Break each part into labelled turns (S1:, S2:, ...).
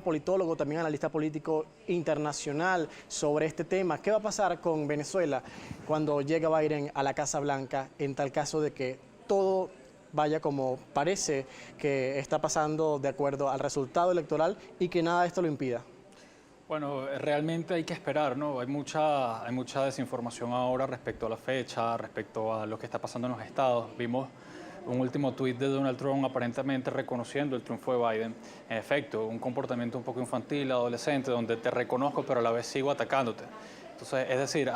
S1: Politólogo, también analista político internacional sobre este tema. ¿Qué va a pasar con Venezuela cuando llegue Biden a la Casa Blanca en tal caso de que todo vaya como parece que está pasando de acuerdo al resultado electoral y que nada de esto lo impida?
S2: Bueno, realmente hay que esperar, ¿no? Hay mucha desinformación ahora respecto a la fecha, respecto a lo que está pasando en los estados. Vimos un último tuit de Donald Trump aparentemente reconociendo el triunfo de Biden. En efecto, un comportamiento un poco infantil, adolescente, donde te reconozco pero a la vez sigo atacándote. Entonces, es decir,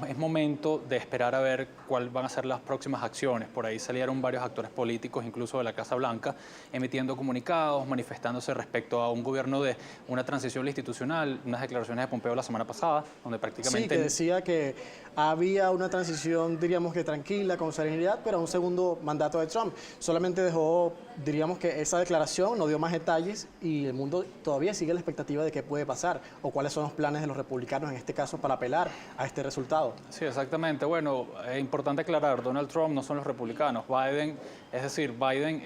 S2: es momento de esperar a ver cuáles van a ser las próximas acciones. Por ahí salieron varios actores políticos, incluso de la Casa Blanca, emitiendo comunicados, manifestándose respecto a un gobierno de una transición institucional, unas declaraciones de Pompeo la semana pasada, donde prácticamente...
S1: Sí, que decía que había una transición, diríamos que tranquila, con serenidad, pero un segundo mandato de Trump. Solamente dejó, diríamos que esa declaración no dio más detalles y el mundo todavía sigue la expectativa de qué puede pasar o cuáles son los planes de los republicanos en este caso para apelar a este resultado.
S2: Sí, exactamente. Bueno, es importante aclarar, Donald Trump no son los republicanos. Biden, es decir, Biden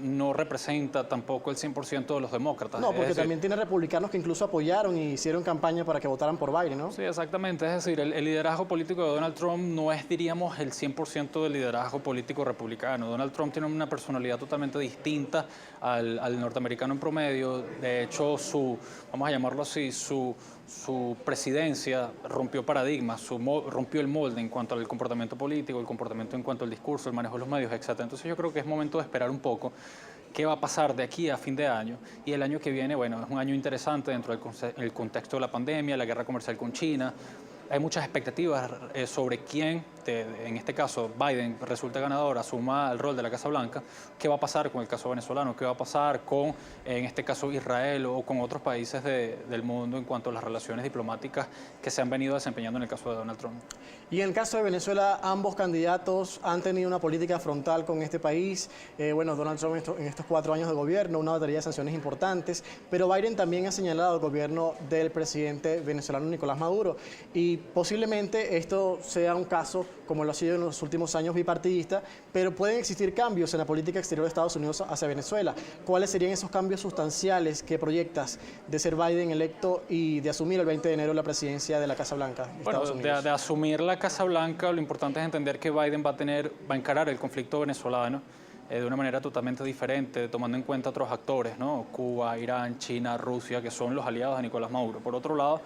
S2: no representa tampoco el 100% de los demócratas.
S1: No, porque también tiene republicanos que incluso apoyaron y hicieron campaña para que votaran por Biden, ¿no?
S2: Sí, exactamente. Es decir, el liderazgo político de Donald Trump no es, diríamos, el 100% del liderazgo político republicano. Donald Trump tiene una personalidad totalmente distinta al norteamericano en promedio. De hecho, vamos a llamarlo así, su presidencia rompió paradigmas, rompió el molde en cuanto al comportamiento político, el comportamiento en cuanto al discurso, el manejo de los medios, etc. Entonces yo creo que es momento de esperar un poco qué va a pasar de aquí a fin de año. Y el año que viene, bueno, es un año interesante dentro del contexto de la pandemia, la guerra comercial con China. Hay muchas expectativas sobre quién, en este caso Biden, resulta ganador, asuma el rol de la Casa Blanca. ¿Qué va a pasar con el caso venezolano? ¿Qué va a pasar con, en este caso, Israel o con otros países del mundo en cuanto a las relaciones diplomáticas que se han venido desempeñando en el caso de Donald Trump?
S1: Y en el caso de Venezuela, ambos candidatos han tenido una política frontal con este país. Bueno, Donald Trump en estos 4 años de gobierno, una batería de sanciones importantes, pero Biden también ha señalado al gobierno del presidente venezolano Nicolás Maduro. Y posiblemente esto sea un caso, como lo ha sido en los últimos años, bipartidista, pero pueden existir cambios en la política exterior de Estados Unidos hacia Venezuela. ¿Cuáles serían esos cambios sustanciales que proyectas de ser Biden electo y de asumir el 20 de enero la presidencia de la Casa Blanca de Estados Unidos?
S2: De asumir la Casa Blanca, lo importante es entender que Biden va a encarar el conflicto venezolano de una manera totalmente diferente, tomando en cuenta otros actores, ¿no? Cuba, Irán, China, Rusia, que son los aliados de Nicolás Maduro. Por otro lado,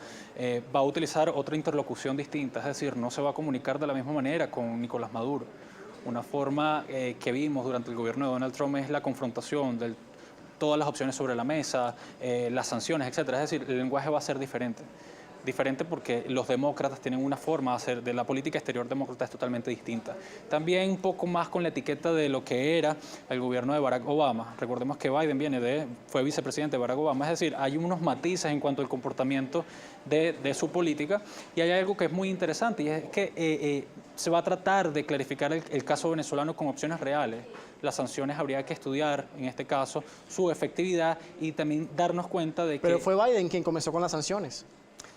S2: va a utilizar otra interlocución distinta, es decir, no se va a comunicar de la misma manera con Nicolás Maduro. Una forma que vimos durante el gobierno de Donald Trump es la confrontación de todas las opciones sobre la mesa, las sanciones, etcétera. Es decir, el lenguaje va a ser diferente. Diferente porque los demócratas tienen una forma de hacer, de la política exterior demócrata es totalmente distinta. También un poco más con la etiqueta de lo que era el gobierno de Barack Obama. Recordemos que Biden fue vicepresidente de Barack Obama, es decir, hay unos matices en cuanto al comportamiento de su política y hay algo que es muy interesante y es que se va a tratar de clarificar el caso venezolano con opciones reales. Las sanciones habría que estudiar, en este caso, su efectividad y también darnos cuenta de que...
S1: Pero fue Biden quien comenzó con las sanciones.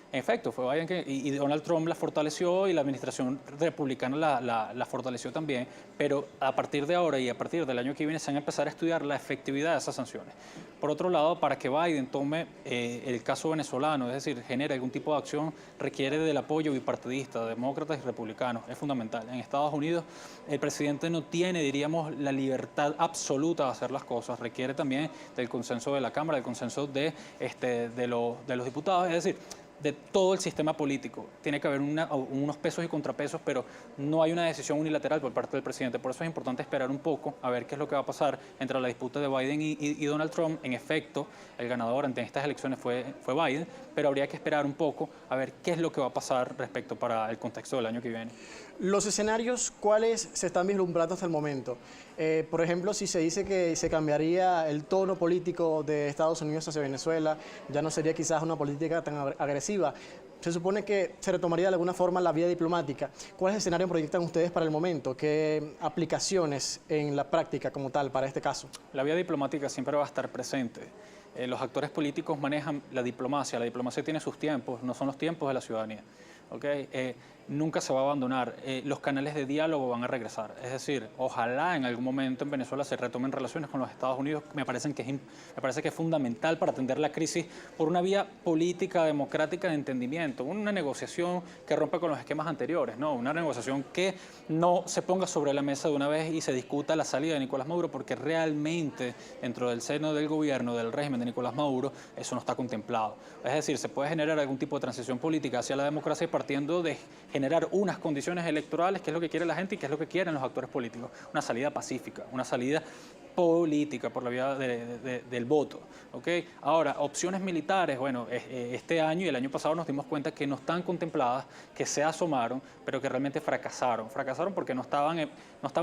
S2: En efecto, fue Biden y Donald Trump la fortaleció y la administración republicana la fortaleció también, pero a partir de ahora y a partir del año que viene se van a empezar a estudiar la efectividad de esas sanciones. Por otro lado, para que Biden tome el caso venezolano, es decir, genere algún tipo de acción, requiere del apoyo bipartidista de demócratas y republicanos, es fundamental. En Estados Unidos el presidente no tiene, diríamos, la libertad absoluta de hacer las cosas, requiere también del consenso de la Cámara, del consenso de los diputados, es decir, de todo el sistema político. Tiene que haber unos pesos y contrapesos, pero no hay una decisión unilateral por parte del presidente. Por eso es importante esperar un poco a ver qué es lo que va a pasar entre la disputa de Biden y Donald Trump. En efecto, el ganador ante estas elecciones fue Biden, pero habría que esperar un poco a ver qué es lo que va a pasar respecto para el contexto del año que viene.
S1: Los escenarios, ¿cuáles se están vislumbrando hasta el momento? Por ejemplo, si se dice que se cambiaría el tono político de Estados Unidos hacia Venezuela, ya no sería quizás una política tan agresiva. Se supone que se retomaría de alguna forma la vía diplomática. ¿Cuál es el escenario que proyectan ustedes para el momento? ¿Qué aplicaciones en la práctica como tal para este caso?
S2: La vía diplomática siempre va a estar presente. Los actores políticos manejan la diplomacia tiene sus tiempos, no son los tiempos de la ciudadanía. ¿ok? Nunca se va a abandonar. Los canales de diálogo van a regresar. Es decir, ojalá en algún momento en Venezuela se retomen relaciones con los Estados Unidos. Me parece que es fundamental para atender la crisis por una vía política, democrática de entendimiento. Una negociación que rompa con los esquemas anteriores, ¿no? Una negociación que no se ponga sobre la mesa de una vez y se discuta la salida de Nicolás Maduro, porque realmente dentro del seno del gobierno, del régimen de Nicolás Maduro, eso no está contemplado. Es decir, se puede generar algún tipo de transición política hacia la democracia partiendo de generar unas condiciones electorales, que es lo que quiere la gente y que es lo que quieren los actores políticos. Una salida pacífica, una salida política por la vía del voto. ¿Okay? Ahora, opciones militares, bueno, este año y el año pasado nos dimos cuenta que no están contempladas, que se asomaron, pero que realmente fracasaron. Fracasaron porque no estaban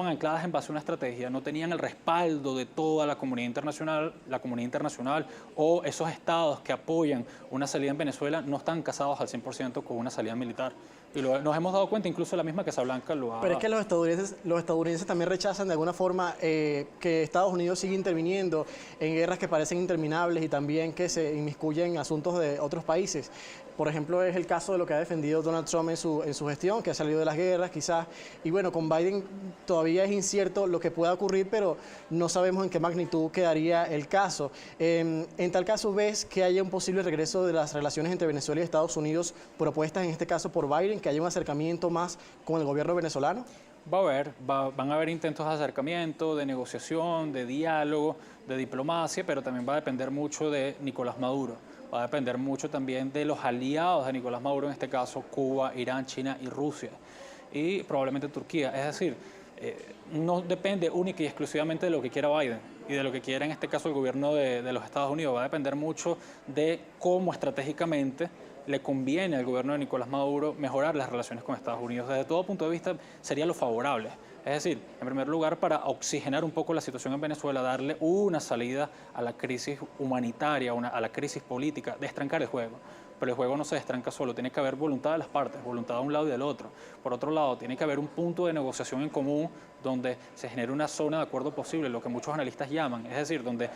S2: ancladas en base a una estrategia, no tenían el respaldo de toda la comunidad internacional o esos estados que apoyan una salida en Venezuela no están casados al 100% con una salida militar. Y nos hemos dado cuenta, incluso la misma Casablanca lo ha...
S1: Pero es que los estadounidenses también rechazan de alguna forma que Estados Unidos siga interviniendo en guerras que parecen interminables y también que se inmiscuyen en asuntos de otros países. Por ejemplo, es el caso de lo que ha defendido Donald Trump en su gestión, que ha salido de las guerras quizás. Y bueno, con Biden todavía es incierto lo que pueda ocurrir, pero no sabemos en qué magnitud quedaría el caso. En tal caso, ¿ves que haya un posible regreso de las relaciones entre Venezuela y Estados Unidos propuestas en este caso por Biden, que haya un acercamiento más con el gobierno venezolano?
S2: Van a haber intentos de acercamiento, de negociación, de diálogo, de diplomacia, pero también va a depender mucho de Nicolás Maduro. Va a depender mucho también de los aliados de Nicolás Maduro, en este caso Cuba, Irán, China y Rusia, y probablemente Turquía. Es decir, no depende única y exclusivamente de lo que quiera Biden y de lo que quiera en este caso el gobierno de los Estados Unidos. Va a depender mucho de cómo estratégicamente le conviene al gobierno de Nicolás Maduro mejorar las relaciones con Estados Unidos. Desde todo punto de vista sería lo favorable. Es decir, en primer lugar, para oxigenar un poco la situación en Venezuela, darle una salida a la crisis humanitaria, a la crisis política, destrancar el juego. Pero el juego no se destranca solo, tiene que haber voluntad de las partes, voluntad de un lado y del otro. Por otro lado, tiene que haber un punto de negociación en común donde se genere una zona de acuerdo posible, lo que muchos analistas llaman, es decir, donde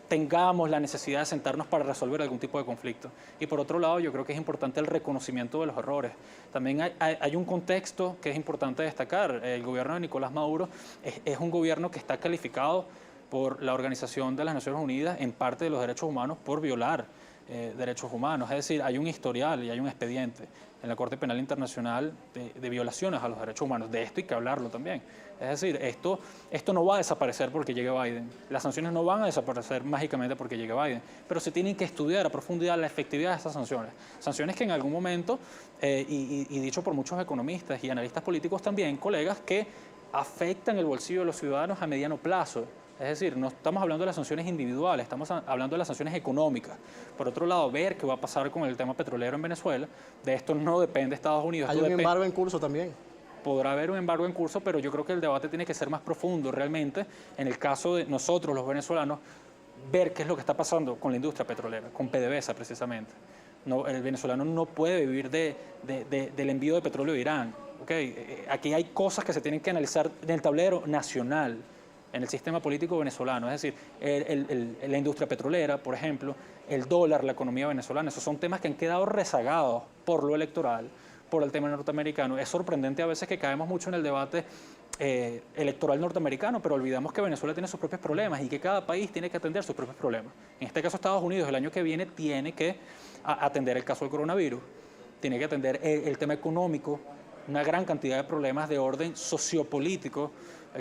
S2: tengamos la necesidad de sentarnos para resolver algún tipo de conflicto. Y por otro lado, yo creo que es importante el reconocimiento de los errores. También hay un contexto que es importante destacar. El gobierno de Nicolás Maduro es un gobierno que está calificado por la Organización de las Naciones Unidas en parte de los derechos humanos por violar derechos humanos. Es decir, hay un historial y hay un expediente en la Corte Penal Internacional de violaciones a los derechos humanos. De esto hay que hablarlo también. Es decir, esto no va a desaparecer porque llegue Biden. Las sanciones no van a desaparecer mágicamente porque llegue Biden. Pero se tienen que estudiar a profundidad la efectividad de esas sanciones. Sanciones que en algún momento, y dicho por muchos economistas y analistas políticos también, colegas, que afectan el bolsillo de los ciudadanos a mediano plazo. Es decir, no estamos hablando de las sanciones individuales, estamos hablando de las sanciones económicas. Por otro lado, ver qué va a pasar con el tema petrolero en Venezuela. De esto no depende Estados Unidos.
S1: Hay un embargo en curso también.
S2: Podrá haber un embargo en curso, pero yo creo que el debate tiene que ser más profundo realmente. En el caso de nosotros, los venezolanos, ver qué es lo que está pasando con la industria petrolera, con PDVSA precisamente. No, el venezolano no puede vivir del envío de petróleo de Irán. ¿Okay? Aquí hay cosas que se tienen que analizar en el tablero nacional, en el sistema político venezolano, es decir, la industria petrolera, por ejemplo, el dólar, la economía venezolana, esos son temas que han quedado rezagados por lo electoral, por el tema norteamericano. Es sorprendente a veces que caemos mucho en el debate electoral norteamericano, pero olvidamos que Venezuela tiene sus propios problemas y que cada país tiene que atender sus propios problemas. En este caso, Estados Unidos el año que viene tiene que atender el caso del coronavirus, tiene que atender el tema económico, una gran cantidad de problemas de orden sociopolítico,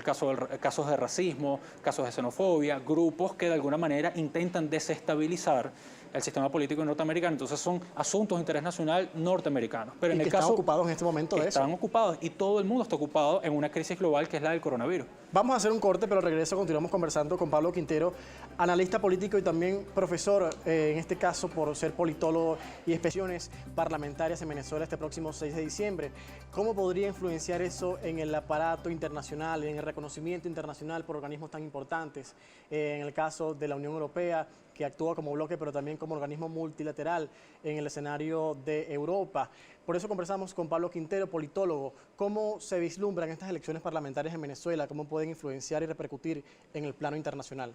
S2: casos de racismo, casos de xenofobia, grupos que de alguna manera intentan desestabilizar el sistema político norteamericano. Entonces son asuntos de interés nacional norteamericanos. Pero en el caso,
S1: están ocupados en este momento de eso.
S2: Están ocupados y todo el mundo está ocupado en una crisis global que es la del coronavirus.
S1: Vamos a hacer un corte, pero regreso, continuamos conversando con Pablo Quintero, analista político y también profesor, en este caso por ser politólogo y expresiones parlamentarias en Venezuela este próximo 6 de diciembre. ¿Cómo podría influenciar eso en el aparato internacional, en el reconocimiento internacional por organismos tan importantes? En el caso de la Unión Europea, que actúa como bloque, pero también como organismo multilateral en el escenario de Europa. Por eso conversamos con Pablo Quintero, politólogo. ¿Cómo se vislumbran estas elecciones parlamentarias en Venezuela? ¿Cómo pueden influenciar y repercutir en el plano internacional?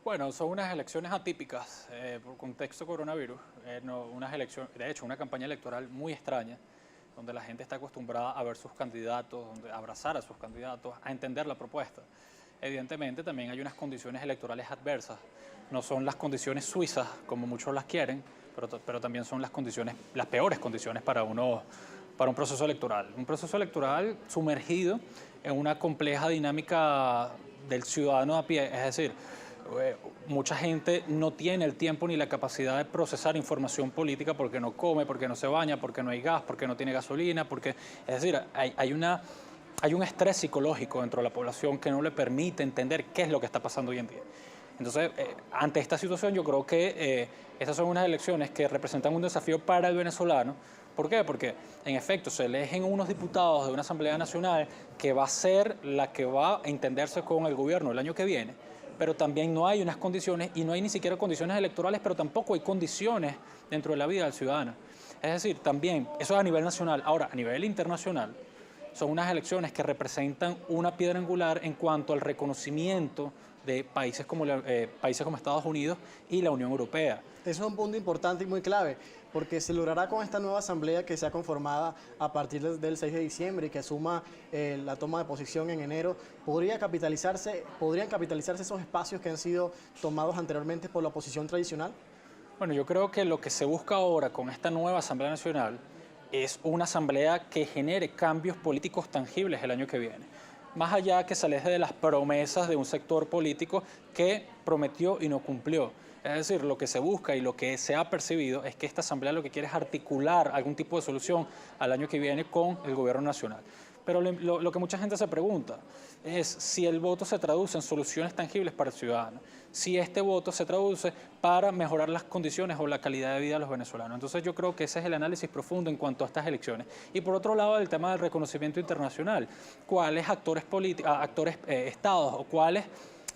S2: Bueno, son unas elecciones atípicas por contexto coronavirus, unas elecciones, de hecho, una campaña electoral muy extraña, donde la gente está acostumbrada a ver sus candidatos, a abrazar a sus candidatos, a entender la propuesta. Evidentemente también hay unas condiciones electorales adversas, no son las condiciones suizas como muchos las quieren, pero también son las condiciones, las peores condiciones para un proceso electoral. Un proceso electoral sumergido en una compleja dinámica del ciudadano a pie, es decir, mucha gente no tiene el tiempo ni la capacidad de procesar información política porque no come, porque no se baña, porque no hay gas, porque no tiene gasolina, es decir, hay un estrés psicológico dentro de la población que no le permite entender qué es lo que está pasando hoy en día. Entonces, ante esta situación, yo creo que estas son unas elecciones que representan un desafío para el venezolano. ¿Por qué? Porque, en efecto, se eligen unos diputados de una Asamblea Nacional que va a ser la que va a entenderse con el gobierno el año que viene, pero también no hay unas condiciones, y no hay ni siquiera condiciones electorales, pero tampoco hay condiciones dentro de la vida del ciudadano. Es decir, también, eso es a nivel nacional. Ahora, a nivel internacional, son unas elecciones que representan una piedra angular en cuanto al reconocimiento de países como Estados Unidos y la Unión Europea.
S1: Eso es un punto importante y muy clave, porque se logrará con esta nueva asamblea que sea conformada a partir del 6 de diciembre y que asuma la toma de posición en enero. ¿Podrían capitalizarse esos espacios que han sido tomados anteriormente por la oposición tradicional?
S2: Bueno, yo creo que lo que se busca ahora con esta nueva Asamblea Nacional es una asamblea que genere cambios políticos tangibles el año que viene. Más allá que se aleje de las promesas de un sector político que prometió y no cumplió. Es decir, lo que se busca y lo que se ha percibido es que esta asamblea lo que quiere es articular algún tipo de solución al año que viene con el gobierno nacional. Pero lo que mucha gente se pregunta es si el voto se traduce en soluciones tangibles para el ciudadano, si este voto se traduce para mejorar las condiciones o la calidad de vida de los venezolanos. Entonces yo creo que ese es el análisis profundo en cuanto a estas elecciones. Y por otro lado, el tema del reconocimiento internacional. ¿Cuáles estados o cuáles,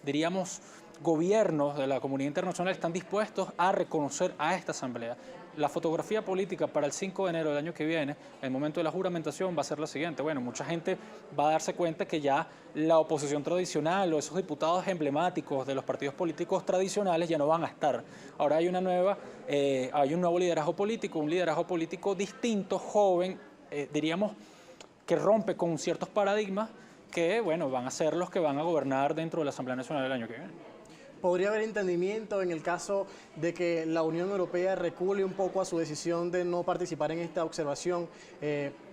S2: diríamos, gobiernos de la comunidad internacional están dispuestos a reconocer a esta asamblea? La fotografía política para el 5 de enero del año que viene, el momento de la juramentación, va a ser la siguiente. Bueno, mucha gente va a darse cuenta que ya la oposición tradicional o esos diputados emblemáticos de los partidos políticos tradicionales ya no van a estar. Ahora hay un nuevo liderazgo político, un liderazgo político distinto, joven, diríamos, que rompe con ciertos paradigmas que, bueno, van a ser los que van a gobernar dentro de la Asamblea Nacional del año que viene.
S1: ¿Podría haber entendimiento en el caso de que la Unión Europea recule un poco a su decisión de no participar en esta observación,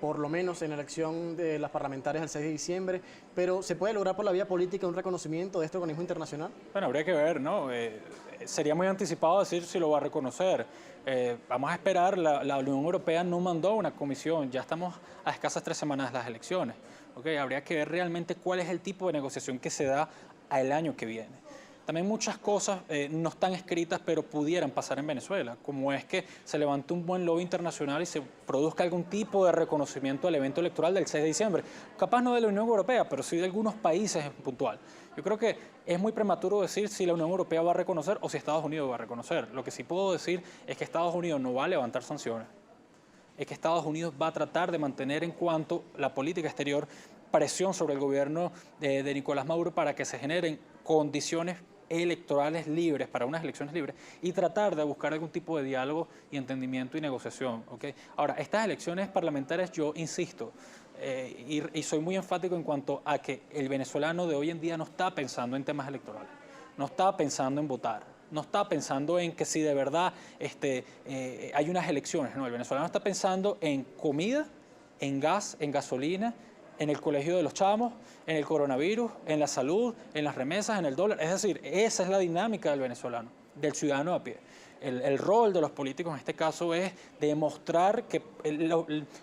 S1: por lo menos en la elección de las parlamentarias el 6 de diciembre, pero se puede lograr por la vía política un reconocimiento de este organismo internacional?
S2: Bueno, habría que ver, ¿no? Sería muy anticipado decir si lo va a reconocer. Vamos a esperar, la Unión Europea no mandó una comisión, ya estamos a escasas 3 semanas de las elecciones. ¿Okay? Habría que ver realmente cuál es el tipo de negociación que se da al año que viene. También muchas cosas no están escritas, pero pudieran pasar en Venezuela, como es que se levante un buen lobby internacional y se produzca algún tipo de reconocimiento del evento electoral del 6 de diciembre. Capaz no de la Unión Europea, pero sí de algunos países en puntual. Yo creo que es muy prematuro decir si la Unión Europea va a reconocer o si Estados Unidos va a reconocer. Lo que sí puedo decir es que Estados Unidos no va a levantar sanciones, es que Estados Unidos va a tratar de mantener en cuanto a la política exterior presión sobre el gobierno de Nicolás Maduro para que se generen condiciones electorales libres, para unas elecciones libres, y tratar de buscar algún tipo de diálogo y entendimiento y negociación. ¿Okay? Ahora, estas elecciones parlamentarias, yo insisto, y soy muy enfático en cuanto a que el venezolano de hoy en día no está pensando en temas electorales, no está pensando en votar, no está pensando en que si de verdad hay unas elecciones, no, el venezolano está pensando en comida, en gas, en gasolina, en el colegio de los chamos, en el coronavirus, en la salud, en las remesas, en el dólar. Es decir, esa es la dinámica del venezolano, del ciudadano a pie. El rol de los políticos en este caso es demostrar que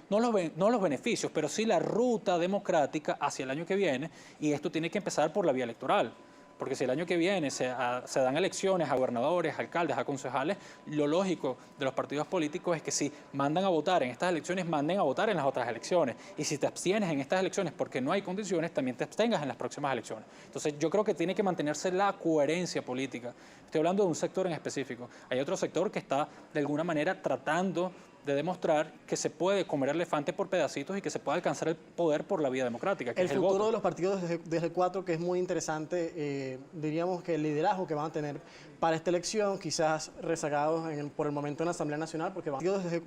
S2: no los beneficios, pero sí la ruta democrática hacia el año que viene, y esto tiene que empezar por la vía electoral. Porque si el año que viene se dan elecciones a gobernadores, a alcaldes, a concejales, lo lógico de los partidos políticos es que si mandan a votar en estas elecciones, manden a votar en las otras elecciones. Y si te abstienes en estas elecciones porque no hay condiciones, también te abstengas en las próximas elecciones. Entonces yo creo que tiene que mantenerse la coherencia política. Estoy hablando de un sector en específico. Hay otro sector que está de alguna manera tratando de demostrar que se puede comer el elefante por pedacitos y que se puede alcanzar el poder por la vía democrática, que
S1: El
S2: es el
S1: futuro
S2: voto.
S1: de los partidos desde el 4, que es muy interesante, diríamos que el liderazgo que van a tener para esta elección, quizás rezagados por el momento en la Asamblea Nacional, porque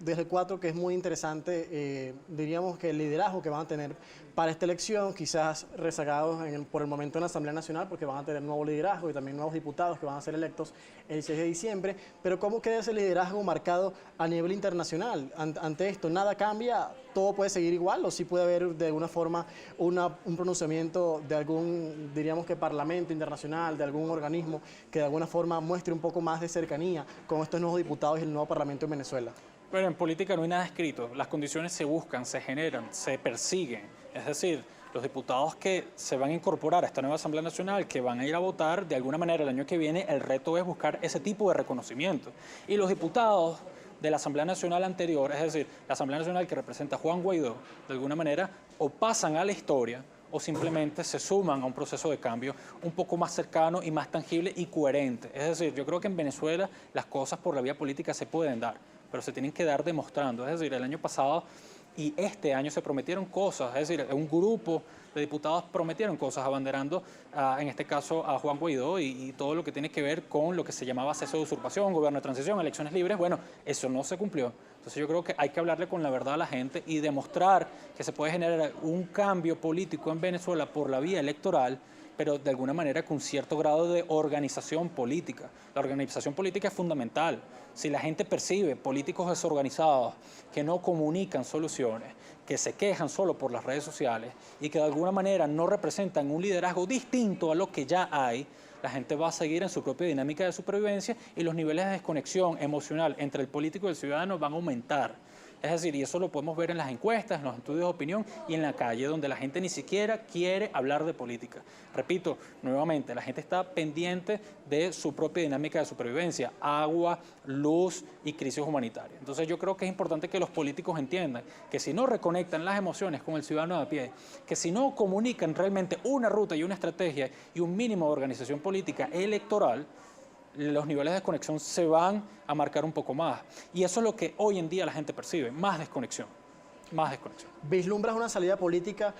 S1: desde el 4, que es muy interesante, diríamos que el liderazgo que van a tener para esta elección, quizás rezagados por el momento en la Asamblea Nacional, porque van a tener nuevo liderazgo y también nuevos diputados que van a ser electos el 6 de diciembre, pero ¿cómo queda ese liderazgo marcado a nivel internacional? Ante esto, ¿nada cambia? ¿Todo puede seguir igual o sí puede haber de alguna forma un pronunciamiento de algún, diríamos que parlamento internacional, de algún organismo que de alguna forma muestre un poco más de cercanía con estos nuevos diputados y el nuevo parlamento en Venezuela?
S2: Pero en política no hay nada escrito, las condiciones se buscan, se generan, se persiguen, es decir, los diputados que se van a incorporar a esta nueva Asamblea Nacional, que van a ir a votar, de alguna manera el año que viene, el reto es buscar ese tipo de reconocimiento. Y los diputados de la Asamblea Nacional anterior, es decir, la Asamblea Nacional que representa a Juan Guaidó, de alguna manera, o pasan a la historia o simplemente se suman a un proceso de cambio un poco más cercano y más tangible y coherente. Es decir, yo creo que en Venezuela las cosas por la vía política se pueden dar, pero se tienen que dar demostrando. Es decir, el año pasado y este año se prometieron cosas, es decir, un grupo de diputados prometieron cosas abanderando, en este caso, a Juan Guaidó y todo lo que tiene que ver con lo que se llamaba cese de usurpación, gobierno de transición, elecciones libres. Bueno, eso no se cumplió. Entonces yo creo que hay que hablarle con la verdad a la gente y demostrar que se puede generar un cambio político en Venezuela por la vía electoral, pero de alguna manera con cierto grado de organización política. La organización política es fundamental. Si la gente percibe políticos desorganizados que no comunican soluciones, que se quejan solo por las redes sociales y que de alguna manera no representan un liderazgo distinto a lo que ya hay, la gente va a seguir en su propia dinámica de supervivencia y los niveles de desconexión emocional entre el político y el ciudadano van a aumentar. Es decir, y eso lo podemos ver en las encuestas, en los estudios de opinión y en la calle, donde la gente ni siquiera quiere hablar de política. Repito, nuevamente, la gente está pendiente de su propia dinámica de supervivencia, agua, luz y crisis humanitaria. Entonces yo creo que es importante que los políticos entiendan que si no reconectan las emociones con el ciudadano de a pie, que si no comunican realmente una ruta y una estrategia y un mínimo de organización política electoral, los niveles de desconexión se van a marcar un poco más. Y eso es lo que hoy en día la gente percibe, más desconexión, más desconexión.
S1: ¿Vislumbras una salida política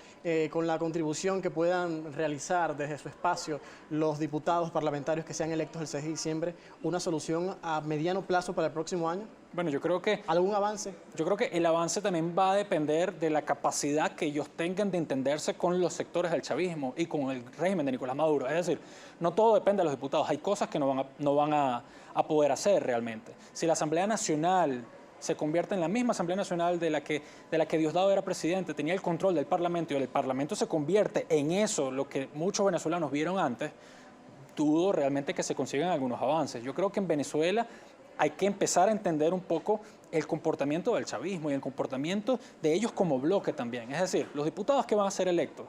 S1: con la contribución que puedan realizar desde su espacio los diputados parlamentarios que sean electos el 6 de diciembre, una solución a mediano plazo para el próximo año?
S2: Bueno, yo creo que
S1: ¿Algún avance?
S2: Yo creo que el avance también va a depender de la capacidad que ellos tengan de entenderse con los sectores del chavismo y con el régimen de Nicolás Maduro. Es decir, no todo depende de los diputados. Hay cosas que no van a poder hacer realmente. Si la Asamblea Nacional se convierte en la misma Asamblea Nacional de la que Diosdado era presidente, tenía el control del Parlamento y el Parlamento se convierte en eso, lo que muchos venezolanos vieron antes, dudo realmente que se consigan algunos avances. Yo creo que en Venezuela hay que empezar a entender un poco el comportamiento del chavismo y el comportamiento de ellos como bloque también. Es decir, los diputados que van a ser electos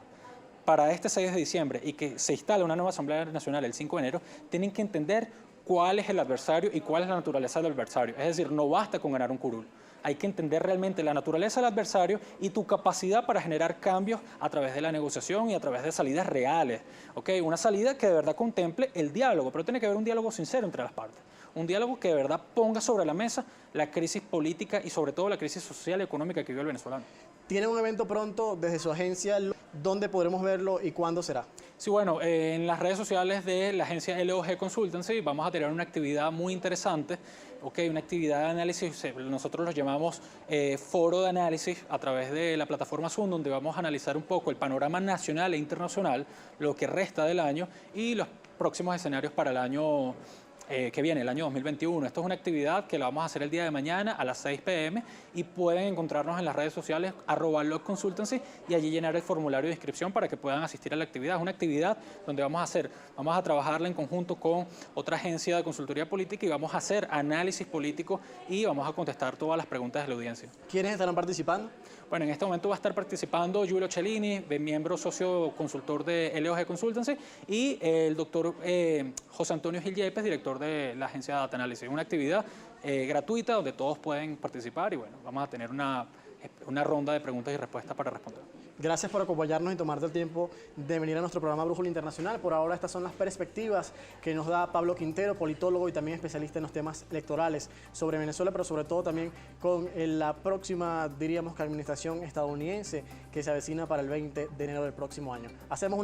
S2: para este 6 de diciembre y que se instale una nueva Asamblea Nacional el 5 de enero, tienen que entender cuál es el adversario y cuál es la naturaleza del adversario. Es decir, no basta con ganar un curul. Hay que entender realmente la naturaleza del adversario y tu capacidad para generar cambios a través de la negociación y a través de salidas reales. ¿Okay? Una salida que de verdad contemple el diálogo, pero tiene que haber un diálogo sincero entre las partes. Un diálogo que de verdad ponga sobre la mesa la crisis política y sobre todo la crisis social y económica que vive el venezolano.
S1: ¿Tiene un evento pronto desde su agencia? ¿Dónde podremos verlo y cuándo será?
S2: Sí, bueno, en las redes sociales de la agencia LOG Consultancy vamos a tener una actividad muy interesante, una actividad de análisis, nosotros lo llamamos foro de análisis a través de la plataforma Zoom, donde vamos a analizar un poco el panorama nacional e internacional, lo que resta del año y los próximos escenarios para el año que viene, el año 2021. Esto es una actividad que la vamos a hacer el día de mañana a las 6 p.m. y pueden encontrarnos en las redes sociales @logconsultancy y allí llenar el formulario de inscripción para que puedan asistir a la actividad. Es una actividad donde vamos a trabajarla en conjunto con otra agencia de consultoría política y vamos a hacer análisis político y vamos a contestar todas las preguntas de la audiencia.
S1: ¿Quiénes estarán participando?
S2: Bueno, en este momento va a estar participando Giulio Cellini, miembro socio consultor de LOG Consultancy, y el doctor José Antonio Gil Yepes, director de la agencia Data Analysis. Una actividad gratuita donde todos pueden participar y bueno, vamos a tener una ronda de preguntas y respuestas para responder.
S1: Gracias por acompañarnos y tomarte el tiempo de venir a nuestro programa Brújula Internacional. Por ahora estas son las perspectivas que nos da Pablo Quintero, politólogo y también especialista en los temas electorales sobre Venezuela, pero sobre todo también con la próxima, diríamos que administración estadounidense que se avecina para el 20 de enero del próximo año. Hacemos una